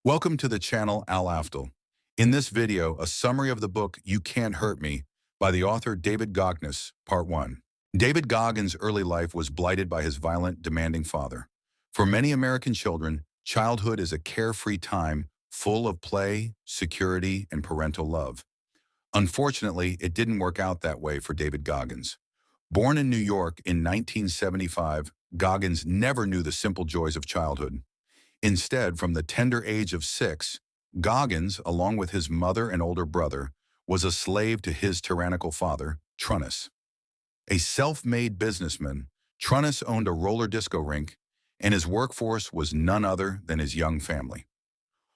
Welcome to the channel Al Aftel. In this video, a summary of the book You Can't Hurt Me by the author David Goggins, Part 1. David Goggins' early life was blighted by his violent, demanding father. For many American children, childhood is a carefree time full of play, security, and parental love. Unfortunately, it didn't work out that way for David Goggins. Born in New York in 1975, Goggins never knew the simple joys of childhood. Instead, from the tender age of 6, Goggins, along with his mother and older brother, was a slave to his tyrannical father, Trunnis. A self-made businessman, Trunnis owned a roller disco rink, and his workforce was none other than his young family.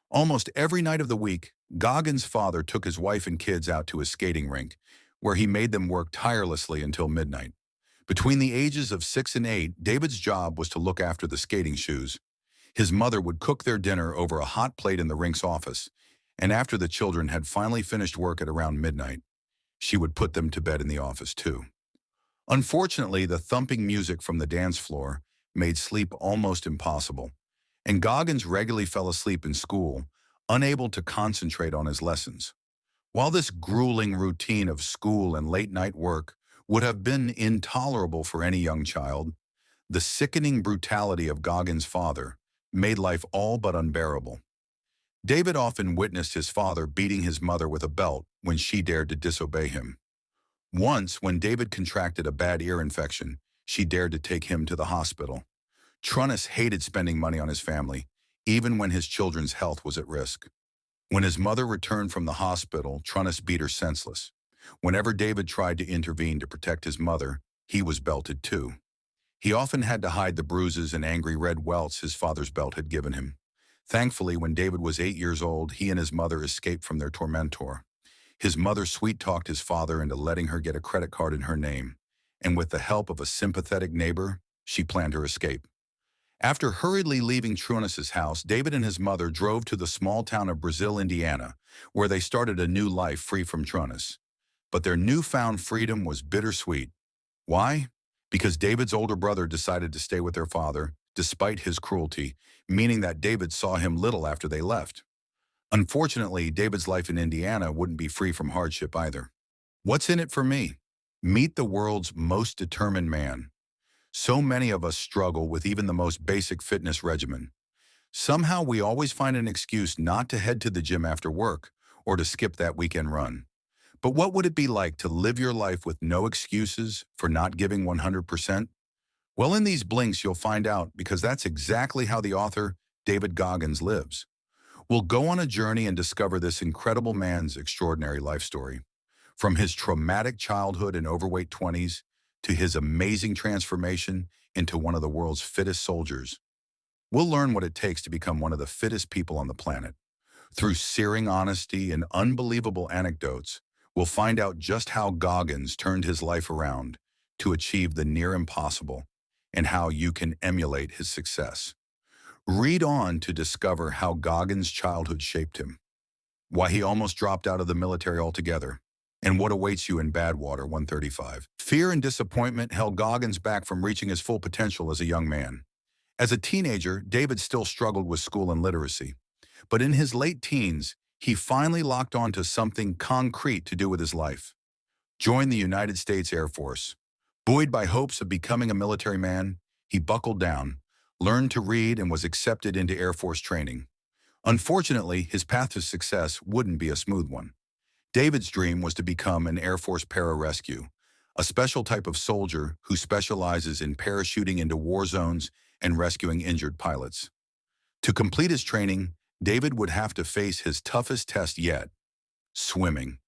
Almost every night of the week, Goggins' father took his wife and kids out to his skating rink, where he made them work tirelessly until midnight. Between the ages of 6 and 8, David's job was to look after the skating shoes. His mother would cook their dinner over a hot plate in the rink's office, and after the children had finally finished work at around midnight, she would put them to bed in the office too. Unfortunately, the thumping music from the dance floor made sleep almost impossible, and Goggins regularly fell asleep in school, unable to concentrate on his lessons. While this grueling routine of school and late-night work would have been intolerable for any young child, the sickening brutality of Goggins' father made life all but unbearable. David often witnessed his father beating his mother with a belt when she dared to disobey him. Once, when David contracted a bad ear infection, she dared to take him to the hospital. Trunnis hated spending money on his family, even when his children's health was at risk. When his mother returned from the hospital, Trunnis beat her senseless. Whenever David tried to intervene to protect his mother, he was belted too. He often had to hide the bruises and angry red welts his father's belt had given him. Thankfully, when David was 8 years old, he and his mother escaped from their tormentor. His mother sweet-talked his father into letting her get a credit card in her name, and with the help of a sympathetic neighbor, she planned her escape. After hurriedly leaving Trunnis's house, David and his mother drove to the small town of Brazil, Indiana, where they started a new life free from Trunnis. But their newfound freedom was bittersweet. Why? Because David's older brother decided to stay with their father, despite his cruelty, meaning that David saw him little after they left. Unfortunately, David's life in Indiana wouldn't be free from hardship either. What's in it for me? Meet the world's most determined man. So many of us struggle with even the most basic fitness regimen. Somehow we always find an excuse not to head to the gym after work or to skip that weekend run. But what would it be like to live your life with no excuses for not giving 100%? Well, in these blinks, you'll find out, because that's exactly how the author David Goggins lives. We'll go on a journey and discover this incredible man's extraordinary life story. From his traumatic childhood and overweight 20s to his amazing transformation into one of the world's fittest soldiers. We'll learn what it takes to become one of the fittest people on the planet. Through searing honesty and unbelievable anecdotes, we'll find out just how Goggins turned his life around to achieve the near impossible and how you can emulate his success. Read on to discover how Goggins' childhood shaped him, why he almost dropped out of the military altogether, and what awaits you in Badwater 135. Fear and disappointment held Goggins back from reaching his full potential as a young man. As a teenager, David still struggled with school and literacy. But in his late teens, he finally locked on to something concrete to do with his life. Joined the United States Air Force. Buoyed by hopes of becoming a military man, he buckled down, learned to read, and was accepted into Air Force training. Unfortunately, his path to success wouldn't be a smooth one. David's dream was to become an Air Force pararescue, a special type of soldier who specializes in parachuting into war zones and rescuing injured pilots. To complete his training, David would have to face his toughest test yet: swimming.